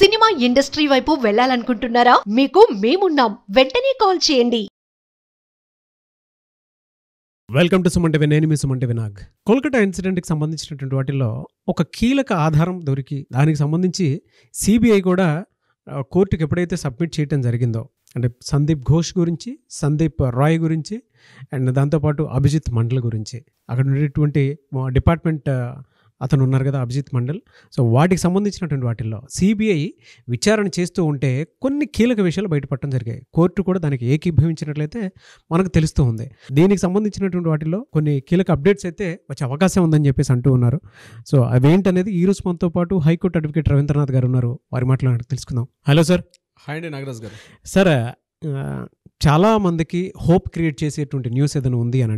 Cinema industry వైపు వెళ్ళాలనుకుంటున్నారా? మీకు మేమున్నాం. వెంటనే కాల్ చేయండి. Welcome to Suman TV. నేను మీ సుమన్ టీవీ నాగ్. కోల్కతా ఇన్సిడెంట్కి సంబంధించినటువంటి వాటిల్లో ఒక కీలక ఆధారం దొరికి దానికి సంబంధించి సిబిఐ కూడా కోర్టుకి ఎప్పుడైతే సబ్మిట్ చేయడం జరిగిందో, అంటే సందీప్ ఘోష్ గురించి, సందీప్ రాయ్ గురించి, అండ్ దాంతోపాటు అభిజిత్ మండల్ గురించి, అక్కడ ఉండేటువంటి డిపార్ట్మెంట్ అతను ఉన్నారు కదా, అభిజిత్ మండల్. సో వాటికి సంబంధించినటువంటి వాటిల్లో సిబిఐ విచారణ చేస్తూ ఉంటే కొన్ని కీలక విషయాలు బయటపడటం జరిగాయి. కోర్టు కూడా దానికి ఏకీభవించినట్లయితే మనకు తెలుస్తూ ఉంది. దీనికి సంబంధించినటువంటి వాటిల్లో కొన్ని కీలక అప్డేట్స్ అయితే వచ్చే అవకాశం ఉందని చెప్పేసి అంటూ ఉన్నారు. సో అవేంటనేది ఈ రోజు మనతో పాటు హైకోర్టు అడ్వకేట్ రవీంద్రనాథ్ గారు ఉన్నారు. వారి మాటలు తెలుసుకుందాం. Hello sir. హాయ్ అండి నాగరాజ్ గారు. సార్, చాలామందికి హోప్ క్రియేట్ చేసేటువంటి న్యూస్ ఏదైనా ఉంది అని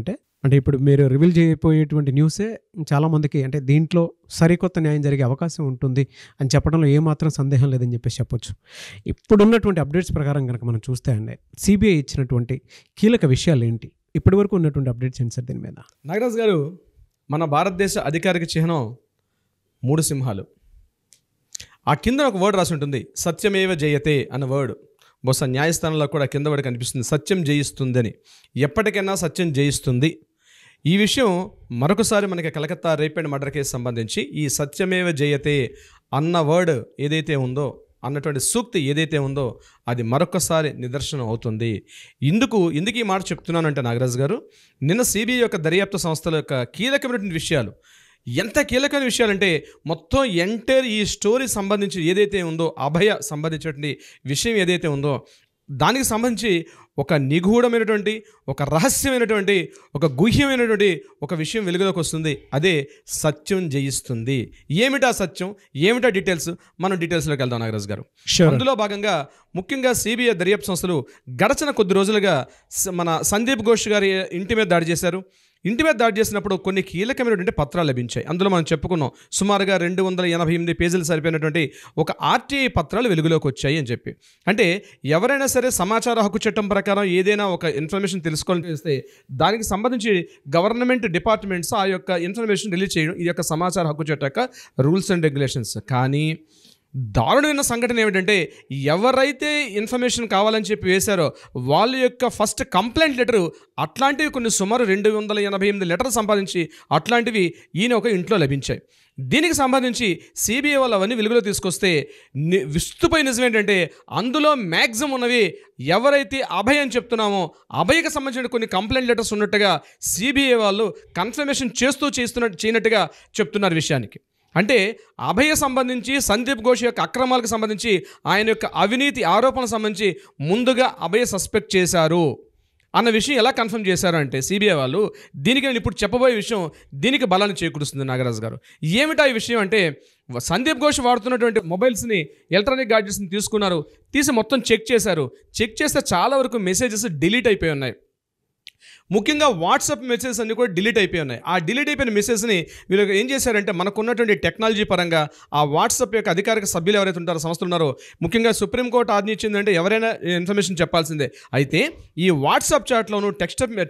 అంటే ఇప్పుడు మీరు రివీల్ చేయబోయేటువంటి న్యూసే చాలామందికి, అంటే దీంట్లో సరికొత్త న్యాయం జరిగే అవకాశం ఉంటుంది అని చెప్పడంలో ఏమాత్రం సందేహం లేదని చెప్పేసి చెప్పొచ్చు. ఇప్పుడున్నటువంటి అప్డేట్స్ ప్రకారం కనుక మనం చూస్తే అండి, సిబిఐ ఇచ్చినటువంటి కీలక విషయాలు ఏంటి, ఇప్పటి వరకు ఉన్నటువంటి అప్డేట్స్ ఏంటి సార్ దీని మీద? నాగరాజ్ గారు, మన భారతదేశ అధికారిక చిహ్నం 3 సింహాలు. ఆ కింద ఒక వర్డ్ రాసి ఉంటుంది, సత్యమేవ జయతే అన్న వర్డ్. బహుశా న్యాయస్థానంలో కూడా కింద వర్డ్ కనిపిస్తుంది, సత్యం జయిస్తుందని. ఎప్పటికైనా సత్యం జయిస్తుంది. ఈ విషయం మరొకసారి మనకి Calcutta rape and murder case సంబంధించి ఈ సత్యమేవ జయతే అన్న వర్డ్ ఏదైతే ఉందో, అన్నటువంటి సూక్తి ఏదైతే ఉందో, అది మరొకసారి నిదర్శనం అవుతుంది. ఎందుకు ఈ మాట చెప్తున్నానంటే నాగరాజ్ గారు, నిన్న సిబిఐ యొక్క దర్యాప్తు సంస్థల యొక్క కీలకమైనటువంటి విషయాలు, ఎంత కీలకమైన విషయాలంటే మొత్తం ఎంటైర్ ఈ స్టోరీ సంబంధించి ఏదైతే ఉందో, అభయ సంబంధించినటువంటి విషయం ఏదైతే ఉందో, దానికి సంబంధించి ఒక నిగూఢమైనటువంటి, ఒక రహస్యమైనటువంటి, ఒక గుహ్యమైనటువంటి ఒక విషయం వెలుగులోకి వస్తుంది. అదే సత్యం జయిస్తుంది. ఏమిటా సత్యం, ఏమిటా డీటెయిల్స్, మనం డీటెయిల్స్లోకి వెళ్దాం నాగరాజ్ గారు. అందులో భాగంగా ముఖ్యంగా సిబిఐ దర్యాప్తు సంస్థలు గడచిన కొద్ది రోజులుగా మన సందీప్ ఘోష్ గారి ఇంటి మీద దాడి చేశారు. ఇంటి మీద దాడి చేసినప్పుడు కొన్ని కీలకమైనటువంటి పత్రాలు లభించాయి. అందులో మనం చెప్పుకున్నాం, సుమారుగా 288 పేజీలు సరిపోయినటువంటి ఒక ఆర్టీఐ పత్రాలు వెలుగులోకి వచ్చాయి అని చెప్పి. అంటే ఎవరైనా సరే సమాచార హక్కు చట్టం ప్రకారం ఏదైనా ఒక ఇన్ఫర్మేషన్ తెలుసుకోవాలని చేస్తే దానికి సంబంధించి గవర్నమెంట్ డిపార్ట్మెంట్స్ ఆ యొక్క ఇన్ఫర్మేషన్ రిలీజ్ చేయడం, ఈ యొక్క సమాచార హక్కు చట్టం యొక్క రూల్స్ అండ్ రెగ్యులేషన్స్. కానీ దారుణమైన సంఘటన ఏమిటంటే, ఎవరైతే ఇన్ఫర్మేషన్ కావాలని చెప్పి వేశారో వాళ్ళ యొక్క ఫస్ట్ కంప్లైంట్ లెటరు అట్లాంటివి కొన్ని సుమారు 288 లెటర్లు సంపాదించి అట్లాంటివి ఈయన ఒక ఇంట్లో లభించాయి. దీనికి సంబంధించి సిబిఐ వాళ్ళు అవన్నీ వెలుగులో తీసుకొస్తే విస్తుపై నిజం ఏంటంటే, అందులో మ్యాక్సిమం ఉన్నవి ఎవరైతే అభయ్ అని చెప్తున్నామో అభయ్కి సంబంధించిన కొన్ని కంప్లైంట్ లెటర్స్ ఉన్నట్టుగా సిబిఐ వాళ్ళు కన్ఫర్మేషన్ చేయనట్టుగా చెప్తున్నారు విషయానికి. అంటే అభయ సంబంధించి, సందీప్ ఘోష్ యొక్క అక్రమాలకు సంబంధించి, ఆయన యొక్క అవినీతి ఆరోపణలకు సంబంధించి ముందుగా అభయ సస్పెక్ట్ చేశారు అన్న విషయం ఎలా కన్ఫర్మ్ చేశారు అంటే సిబిఐ వాళ్ళు, దీనికి నేను ఇప్పుడు చెప్పబోయే విషయం దీనికి బలాన్ని చేకూరుస్తుంది నాగరాజ్ గారు. ఏమిటా ఈ విషయం అంటే, సందీప్ ఘోష్ వాడుతున్నటువంటి మొబైల్స్ని, ఎలక్ట్రానిక్ గాడ్జెట్స్ని తీసుకున్నారు, తీసి మొత్తం చెక్ చేశారు. చెక్ చేస్తే చాలా వరకు మెసేజెస్ డిలీట్ అయిపోయి ఉన్నాయి. ముఖ్యంగా వాట్సాప్ మెసేజెస్ అన్నీ కూడా డిలీట్ అయిపోయి ఉన్నాయి. ఆ డిలీట్ అయిపోయిన మెసేజ్ని వీళ్ళు ఏం చేశారంటే, మనకున్నటువంటి టెక్నాలజీ పరంగా ఆ వాట్సాప్ యొక్క అధికారిక సభ్యులు ఎవరైతే ఉంటారో, సంస్థలు ఉన్నారో, ముఖ్యంగా సుప్రీంకోర్టు ఆజ్ఞ ఇచ్చిందంటే ఎవరైనా ఇన్ఫర్మేషన్ చెప్పాల్సిందే. అయితే ఈ వాట్సాప్ చాట్లోను,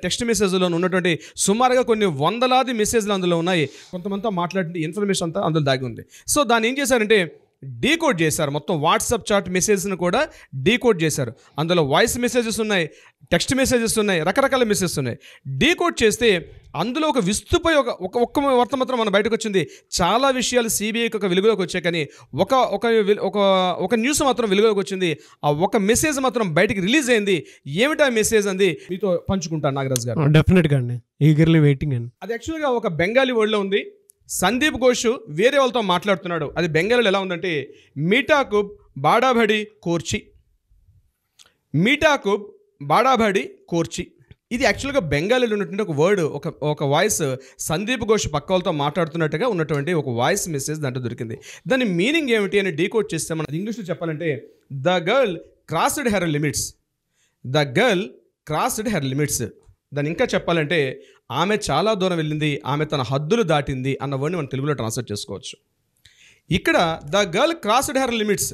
టెక్స్ట్ మెసేజ్లోను ఉన్నటువంటి సుమారుగా కొన్ని వందలాది మెసేజ్లు అందులో ఉన్నాయి. కొంతమందితో మాట్లాడే ఇన్ఫర్మేషన్ అంతా అందులో దాగి ఉంది. సో దాన్ని ఏం చేశారంటే డీకోడ్ చేశారు. మొత్తం వాట్సాప్ చాట్ మెసేజ్ని కూడా డీకోడ్ చేశారు. అందులో వాయిస్ మెసేజెస్ ఉన్నాయి, టెక్స్ట్ మెసేజెస్ ఉన్నాయి, రకరకాల మెసేజెస్ ఉన్నాయి. డీకోడ్ చేస్తే అందులో ఒక విస్తుపై ఒక్క వార్త మాత్రం మన బయటకు వచ్చింది. చాలా విషయాలు సిబిఐకి ఒక వెలుగులోకి వచ్చాయి, కానీ ఒక న్యూస్ మాత్రం వెలుగులోకి వచ్చింది. ఆ ఒక మెసేజ్ మాత్రం బయటకు రిలీజ్ అయింది. ఏమిటా మెసేజ్ అంది మీతో పంచుకుంటాను నాగరాజ్ గారు. డెఫినెట్గా అండి, ఈగర్లీ వెయిటింగ్ అండి. అది యాక్చువల్గా ఒక బెంగాలీ వర్డ్లో ఉంది. సందీప్ ఘోష్ వేరే వాళ్ళతో మాట్లాడుతున్నాడు. అది బెంగాలీలో ఎలా ఉందంటే, మీటాకుబ్ బాడాబడి కోర్చి, మీటాకుబ్ బాడాబడి కోర్చి. ఇది యాక్చువల్గా బెంగాలీలో ఉన్నటువంటి ఒక వర్డ్, ఒక వాయిస్ సందీప్ ఘోష్ పక్క వాళ్ళతో మాట్లాడుతున్నట్టుగా ఉన్నటువంటి ఒక వాయిస్ మెసేజ్ దాంట్లో దొరికింది. దాని మీనింగ్ ఏమిటి అని డీకోడ్ చేస్తే మనం ఇంగ్లీష్లో చెప్పాలంటే, the girl crossed her limits, the girl crossed her limits. దాన్ని ఇంకా చెప్పాలంటే, ఆమె చాలా దూరం వెళ్ళింది, ఆమె తన హద్దులు దాటింది అన్న వర్డ్ని మనం తెలుగులో ట్రాన్స్లేట్ చేసుకోవచ్చు. ఇక్కడ the girl crossed her limits,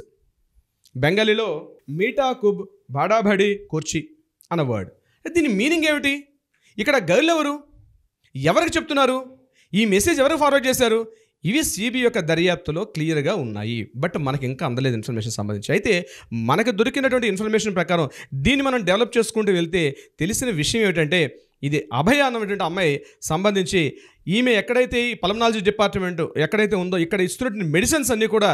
బెంగాలీలో మీటాకుబ్ బాడాబడి కోర్చి అన్న వర్డ్. దీని మీనింగ్ ఏమిటి? ఇక్కడ గర్ల్ ఎవరు, ఎవరికి చెప్తున్నారు, ఈ మెసేజ్ ఎవరికి ఫార్వర్డ్ చేశారు, ఇవి సిబిఐ యొక్క దర్యాప్తులో క్లియర్గా ఉన్నాయి. బట్ మనకి ఇంకా అందలేదు ఇన్ఫర్మేషన్ సంబంధించి. అయితే మనకు దొరికినటువంటి ఇన్ఫర్మేషన్ ప్రకారం దీన్ని మనం డెవలప్ చేసుకుంటూ వెళ్తే తెలిసిన విషయం ఏమిటంటే, ఇది అభయ అన్నటువంటి అమ్మాయి సంబంధించి ఈమె ఎక్కడైతే ఈ పల్మనాలజీ డిపార్ట్మెంట్ ఎక్కడైతే ఉందో ఇక్కడ ఇస్తున్నటువంటి మెడిసిన్స్ అన్నీ కూడా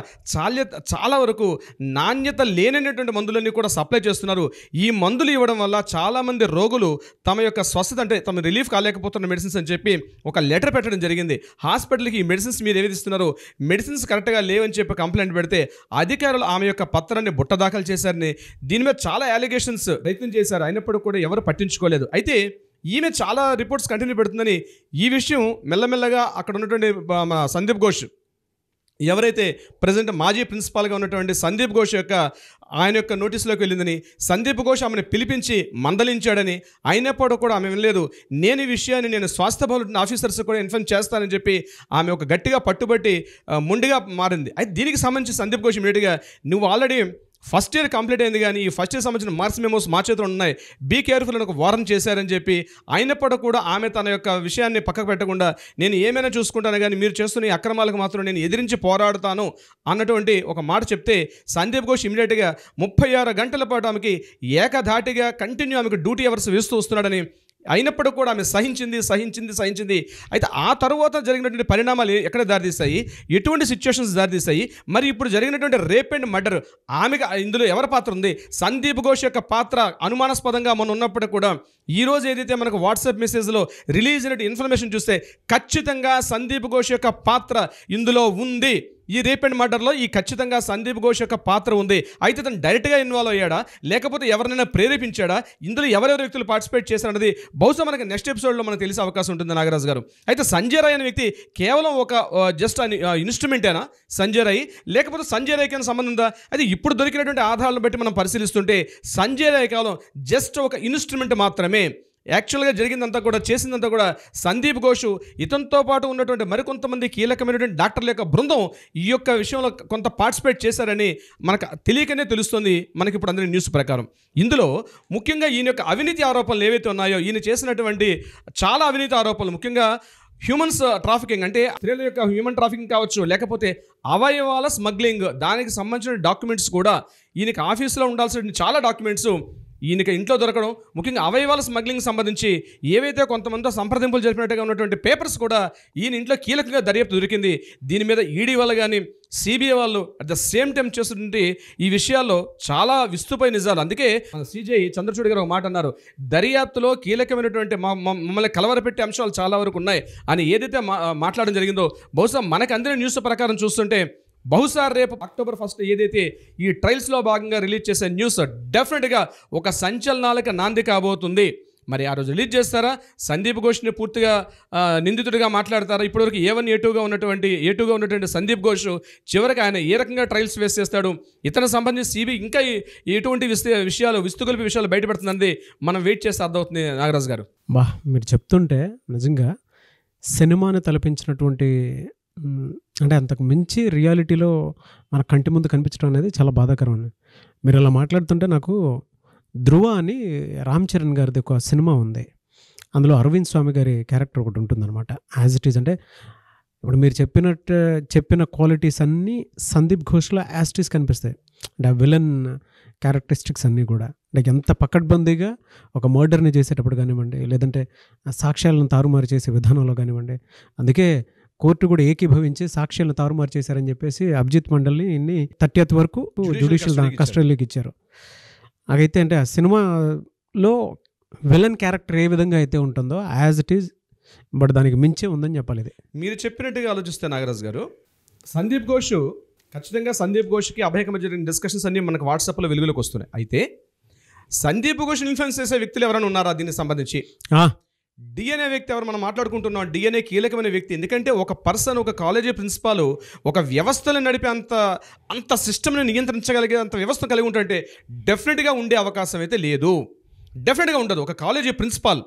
చాలా వరకు నాణ్యత లేనటువంటి మందులన్నీ కూడా సప్లై చేస్తున్నారు. ఈ మందులు ఇవ్వడం వల్ల చాలామంది రోగులు తమ యొక్క స్వస్థత అంటే తమ రిలీఫ్ కాలేకపోతున్న మెడిసిన్స్ అని చెప్పి ఒక లెటర్ పెట్టడం జరిగింది. హాస్పిటల్కి ఈ మెడిసిన్స్ మీరు ఏది ఇస్తున్నారు, మెడిసిన్స్ కరెక్ట్గా లేవని చెప్పి కంప్లైంట్ పెడితే అధికారులు ఆమె యొక్క పత్రాన్ని బుట్టదాఖలు చేశారని, దీని మీద చాలా అలిగేషన్స్ ప్రయత్నం చేశారు. అయినప్పుడు కూడా ఎవరు పట్టించుకోలేదు. అయితే ఈమె చాలా రిపోర్ట్స్ కంటిన్యూ పెడుతుందని ఈ విషయం మెల్లమెల్లగా అక్కడ ఉన్నటువంటి మన సందీప్ ఘోష్, ఎవరైతే ప్రజెంట్ మాజీ ప్రిన్సిపాల్గా ఉన్నటువంటి సందీప్ ఘోష్ ఆయన యొక్క నోటీసులోకి వెళ్ళిందని, సందీప్ ఘోష్ ఆమెను పిలిపించి మందలించాడని, అయినప్పుడు కూడా ఆమె వినలేదు. నేను ఈ విషయాన్ని నేను స్వాస్థ్య భవన ఆఫీసర్స్ కూడా ఇన్ఫార్మ్ చేస్తానని చెప్పి ఆమె ఒక గట్టిగా పట్టుబట్టి ముందుగా మారింది. అయితే దీనికి సంబంధించి సందీప్ ఘోష్ ఇమీడియట్గా నువ్వు ఆల్రెడీ ఫస్ట్ ఇయర్ కంప్లీట్ అయింది కానీ ఈ ఫస్ట్ ఇయర్ సంబంధించిన మార్క్స్ మెమోస్ మా చేతిలో ఉన్నాయి, బీ కేర్ఫుల్ అని ఒక వార్న్ చేశారని చెప్పి, అయినప్పుడు కూడా ఆమె తన యొక్క విషయాన్ని పక్కకు పెట్టకుండా నేను ఏమైనా చూసుకుంటాను కానీ మీరు చేస్తున్న ఈ అక్రమాలకు మాత్రం నేను ఎదిరించి పోరాడుతాను అన్నటువంటి ఒక మాట చెప్తే సందీప్ ఘోష్ ఇమీడియట్గా 36 గంటల పాటు ఆమెకి ఏకధాటిగా కంటిన్యూ ఆమెకు డ్యూటీ అవర్స్ వేస్తూ వస్తున్నాడని, అయినప్పుడు కూడా ఆమె సహించింది. అయితే ఆ తర్వాత జరిగినటువంటి పరిణామాలు ఎక్కడ దారితీస్తాయి, ఎటువంటి సిచ్యువేషన్స్ దారితీస్తాయి, మరి ఇప్పుడు జరిగినటువంటి రేప్ అండ్ మర్డర్ ఆమెకు ఇందులో ఎవరి పాత్ర ఉంది, సందీప్ ఘోష్ యొక్క పాత్ర అనుమానాస్పదంగా మనం ఉన్నప్పుడు కూడా ఈరోజు ఏదైతే మనకు వాట్సాప్ మెసేజ్లో రిలీజ్ అయిన ఇన్ఫర్మేషన్ చూస్తే ఖచ్చితంగా సందీప్ ఘోష్ యొక్క పాత్ర ఇందులో ఉంది. ఈ రేప్ అండ్ మర్డర్లో ఖచ్చితంగా సందీప్ ఘోష్ యొక్క పాత్ర ఉంది. అయితే తను డైరెక్ట్గా ఇన్వాల్వ్ అయ్యాడా లేకపోతే ఎవరినైనా ప్రేరేపించాడా, ఇందులో ఎవరెవరు వ్యక్తులు పార్టిసిపేట్ చేశారన్నది బహుశా మనకి నెక్స్ట్ ఎపిసోడ్లో మనకు తెలిసే అవకాశం ఉంటుంది నాగరాజు గారు. అయితే సంజయ్ రాయ్ అనే వ్యక్తి కేవలం ఒక జస్ట్ ఇన్స్ట్రుమెంటేనా సంజయ్ రాయ్, లేకపోతే సంజయ్ రాయ్కి సంబంధం ఉందా? అయితే ఇప్పుడు దొరికినటువంటి ఆధారాలను బట్టి మనం పరిశీలిస్తుంటే సంజయ్ రాయ్ కేవలం జస్ట్ ఒక ఇన్స్ట్రుమెంట్ మాత్రమే. యాక్చువల్గా జరిగిందంతా కూడా చేసిందంతా కూడా సందీప్ ఘోష్ ఇతనితో పాటు ఉన్నటువంటి మరికొంతమంది కీలకమైనటువంటి డాక్టర్ల యొక్క బృందం ఈ యొక్క విషయంలో కొంత పార్టిసిపేట్ చేశారని మనకు తెలియకనే తెలుస్తుంది మనకి ఇప్పుడు అందరి న్యూస్ ప్రకారం. ఇందులో ముఖ్యంగా ఈయన యొక్క అవినీతి ఆరోపణలు ఏవైతే ఉన్నాయో, ఈయన చేసినటువంటి చాలా అవినీతి ఆరోపణలు, ముఖ్యంగా హ్యూమన్స్ ట్రాఫికింగ్ అంటే స్త్రీల యొక్క హ్యూమన్ ట్రాఫికింగ్ కావచ్చు, లేకపోతే అవయవాల స్మగ్లింగ్, దానికి సంబంధించిన డాక్యుమెంట్స్ కూడా ఈయనకి ఆఫీసులో ఉండాల్సిన చాలా డాక్యుమెంట్స్ ఈయనకి ఇంట్లో దొరకడం, ముఖ్యంగా అవయవాల స్మగ్లింగ్ సంబంధించి ఏవైతే కొంతమందితో సంప్రదింపులు జరిపినట్టుగా ఉన్నటువంటి పేపర్స్ కూడా ఈయన ఇంట్లో కీలకంగా దర్యాప్తు దొరికింది. దీని మీద ఈడీ వాళ్ళు కానీ సిబిఐ వాళ్ళు అట్ ద సేమ్ టైం చేస్తుంటే ఈ విషయాల్లో చాలా విస్తుపోయి నిజాలు. అందుకే సిజే చంద్రచూడ్ గారు ఒక మాట అన్నారు, దర్యాప్తులో కీలకమైనటువంటి మమ్మల్ని కలవరపెట్టే అంశాలు చాలా వరకు ఉన్నాయి అని ఏదైతే మాట్లాడడం జరిగిందో, బహుశా మనకు అందిన న్యూస్ ప్రకారం చూస్తుంటే బహుశా రేపు అక్టోబర్ 1 ఏదైతే ఈ ట్రయల్స్లో భాగంగా రిలీజ్ చేసే న్యూస్ డెఫినెట్గా ఒక సంచలనాలకు నాంది కాబోతుంది. మరి ఆ రోజు రిలీజ్ చేస్తారా, సందీప్ ఘోష్ని పూర్తిగా నిందితుడిగా మాట్లాడతారా, ఇప్పటివరకు A1 A2గా ఉన్నటువంటి సందీప్ ఘోష్ చివరికి ఆయన ఏ రకంగా ట్రయల్స్ ఫేస్ చేస్తాడు, ఇతనికి సంబంధించి సిబిఐ ఇంకా ఎటువంటి విస్తుగొలిపి విషయాలు బయటపడుతుందండి మనం వెయిట్ చేస్తే అర్థమవుతుంది నాగరాజు గారు. మీరు చెప్తుంటే నిజంగా సినిమాని తలపించినటువంటి అంటే అంతకు మించి రియాలిటీలో మన కంటి ముందు కనిపించడం అనేది చాలా బాధాకరం. మీరు అలా మాట్లాడుతుంటే నాకు ధ్రువ అని రామ్ చరణ్ గారిది ఒక సినిమా ఉంది, అందులో అరవింద్ స్వామి గారి క్యారెక్టర్ ఒకటి ఉంటుందన్నమాట. యాజ్ ఇట్ ఈజ్ అంటే ఇప్పుడు మీరు చెప్పిన క్వాలిటీస్ అన్నీ సందీప్ ఘోష్లో యాజ్ ఇట్ ఈజ్ కనిపిస్తాయి. అంటే ఆ విలన్ క్యారెక్టరిస్టిక్స్ అన్నీ కూడా అంటే ఎంత పకడ్బందీగా ఒక మర్డర్ని చేసేటప్పుడు కానివ్వండి, లేదంటే సాక్ష్యాలను తారుమారు చేసే విధానంలో కానివ్వండి. అందుకే కోర్టు కూడా ఏకీభవించి సాక్ష్యాలను తారుమారు చేశారని చెప్పేసి అభిజిత్ మండల్ని 30th వరకు జ్యుడిషియల్ కస్టడీలోకి ఇచ్చారు. అయితే అంటే ఆ సినిమాలో విలన్ క్యారెక్టర్ ఏ విధంగా అయితే ఉంటుందో యాజ్ ఇట్ ఈజ్, బట్ దానికి మించే ఉందని చెప్పాలి. ఇది మీరు చెప్పినట్టుగా ఆలోచిస్తే నాగరాజు గారు, సందీప్ ఘోష్ ఖచ్చితంగా సందీప్ ఘోష్కి అభయకి మధ్య జరిగిన డిస్కషన్స్ అన్నీ మనకు వాట్సాప్లో వెలుగులోకి వస్తున్నాయి. అయితే సందీప్ ఘోష్ ఇన్ఫ్లుయెన్స్ చేసే వ్యక్తులు ఎవరైనా ఉన్నారా దీనికి సంబంధించి? డిఎన్ఏ వ్యక్తి ఎవరు మనం మాట్లాడుకుంటున్నాం, డిఎన్ఏ కీలకమైన వ్యక్తి. ఎందుకంటే ఒక పర్సన్, ఒక కాలేజీ ప్రిన్సిపాల్ ఒక వ్యవస్థను నడిపే అంత సిస్టమ్ని నియంత్రించగలిగే అంత వ్యవస్థ కలిగి ఉంటుంటే డెఫినెట్గా ఉండే అవకాశం అయితే లేదు, డెఫినెట్గా ఉండదు. ఒక కాలేజీ ప్రిన్సిపాల్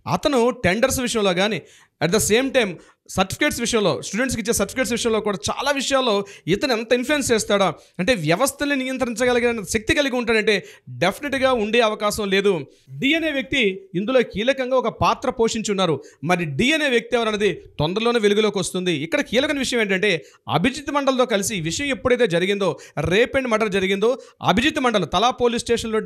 అతను టెండర్స్ విషయంలో కానీ at the same time certificates విషయంలో, స్టూడెంట్స్కి ఇచ్చే సర్టిఫికేట్స్ విషయంలో కూడా చాలా విషయాల్లో ఇతను ఎంత ఇన్ఫ్లుయెన్స్ చేస్తాడా, అంటే వ్యవస్థని నియంత్రించగలిగిన శక్తి కలిగి ఉంటాడంటే డెఫినెట్గా ఉండే అవకాశం లేదు. డిఎన్ఏ వ్యక్తి ఇందులో కీలకంగా ఒక పాత్ర పోషించున్నారు. మరి డిఎన్ఏ వ్యక్తి ఎవరన్నది తొందరలోనే వెలుగులోకి వస్తుంది. ఇక్కడ కీలకమైన విషయం ఏంటంటే అభిజిత్ మండల్తో కలిసి ఈ విషయం ఎప్పుడైతే జరిగిందో, రేప్ అండ్ మర్డర్ జరిగిందో, అభిజిత్ మండల్ తలా పోలీస్ స్టేషన్లో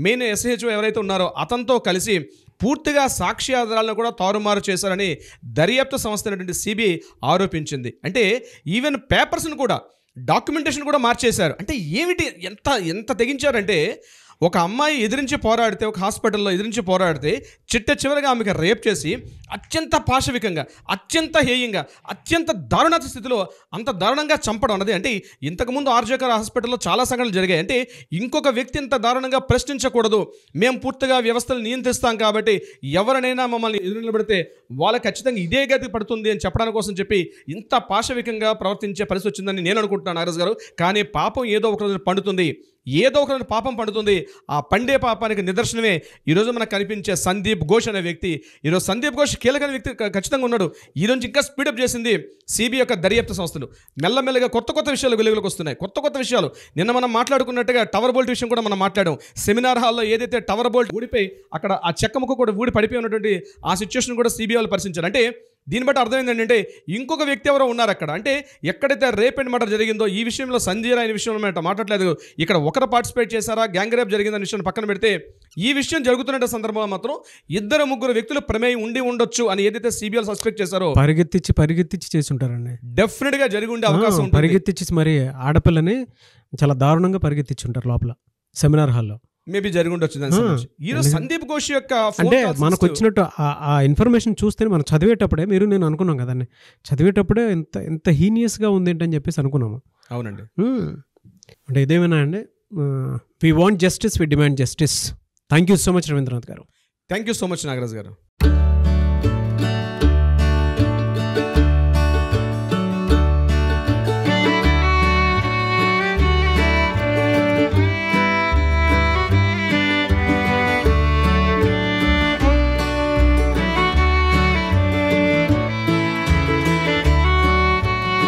మెయిన్ SHO ఎవరైతే ఉన్నారో అతనితో కలిసి పూర్తిగా సాక్షి ఆధారాలను కూడా తారుమారు చేశారని దర్యాప్తు సంస్థ అయినటువంటి CBI ఆరోపించింది. అంటే ఈవెన్ పేపర్స్ను కూడా, డాక్యుమెంటేషన్ కూడా మార్చేశారు. అంటే ఏమిటి, ఎంత తెగించారంటే ఒక అమ్మాయి ఎదిరించి పోరాడితే, ఒక హాస్పిటల్లో ఎదిరించి పోరాడితే చివరిగా ఆమెకు రేప్ చేసి అత్యంత పాశవికంగా, అత్యంత హేయంగా, అత్యంత దారుణాత స్థితిలో అంత దారుణంగా చంపడం అన్నది, అంటే ఇంతకుముందు ఆర్జేకర్ హాస్పిటల్లో చాలా సంఘటనలు జరిగాయి. అంటే ఇంకొక వ్యక్తి ఇంత దారుణంగా ప్రశ్నించకూడదు, మేము పూర్తిగా వ్యవస్థలు నియంత్రిస్తాం కాబట్టి ఎవరినైనా మమ్మల్ని ఎదురు నిలబడితే వాళ్ళకి ఖచ్చితంగా ఇదే గతి పడుతుంది అని చెప్పడానికి కోసం చెప్పి ఇంత పాశవికంగా ప్రవర్తించే పరిస్థితి వచ్చిందని నేను అనుకుంటున్నాను నాగరాజు గారు. కానీ పాపం ఏదో ఒక రోజు పండుతుంది, ఏదో ఒక రోజు పాపం పండుతుంది. ఆ పండే పాపానికి నిదర్శనమే ఈరోజు మనకు కనిపించే సందీప్ ఘోష్ అనే వ్యక్తి. ఈరోజు సందీప్ ఘోష్ కీలకమైన వ్యక్తి ఖచ్చితంగా ఉన్నాడు. ఈరోజు ఇంకా స్పీడప్ చేసింది CBI యొక్క దర్యాప్తు సంస్థలు. మెల్లమెల్లగా కొత్త విషయాలు వెలుగులోకి వస్తున్నాయి, కొత్త విషయాలు. నిన్న మనం మాట్లాడుకున్నట్టుగా టవర్ బోల్ట్ విషయం కూడా మనం మాట్లాడాం. సెమినార్ హాల్లో ఏదైతే టవర్ బోల్ట్ ఊడిపోయి అక్కడ ఆ చెక్క ముక్క కూడా ఊడి పడిపోయి ఉన్నటువంటి ఆ సిచ్యువేషన్ కూడా CBI వాళ్ళు పరిశీలించారు. అంటే దీన్ని బట్టి అర్థమైంది ఏంటంటే ఇంకొక వ్యక్తి ఎవరో ఉన్నారు అక్కడ. అంటే ఎక్కడైతే రేప్ అండ్ మర్డర్ జరిగిందో ఈ విషయంలో సంజయ్ రాయ్ విషయంలో మాట్లాడలేదు. ఇక్కడ ఒకరు పార్టిసిపేట్ చేశారా, గ్యాంగ్ రేప్ జరిగిందనే విషయాన్ని పక్కన పెడితే ఈ విషయం జరుగుతున్న సందర్భంలో మాత్రం 2-3 వ్యక్తులు ప్రమేయం ఉండి ఉండొచ్చు అని ఏదైతే CBI సస్పెక్ట్ చేశారో పరిగెత్తించి చేసి ఉంటారండి. డెఫినెట్ గా జరిగి ఉండే అవకాశం ఉంటుంది. పరిగెత్తించి మరి ఆడపిల్లని చాలా దారుణంగా పరిగెత్తించి ఉంటారు లోపల సెమినార్ హాల్లో. మేబీ జరిగి ఉండొచ్చు. ఈరోజు సందీప్ ఘోష్ యొక్క అంటే మనకు వచ్చినట్టు ఆ ఇన్ఫర్మేషన్ చూస్తే మనం చదివేటప్పుడే, మీరు నేను అనుకున్నాం కదండి, చదివేటప్పుడే ఎంత హీనియస్గా ఉంది ఏంటని చెప్పేసి అనుకున్నాము. అవునండి. అంటే ఇదేమైనా అండి, we want justice, we demand justice. Thank you so much Ravindranath garu. Thank you so much Nagaraj గారు.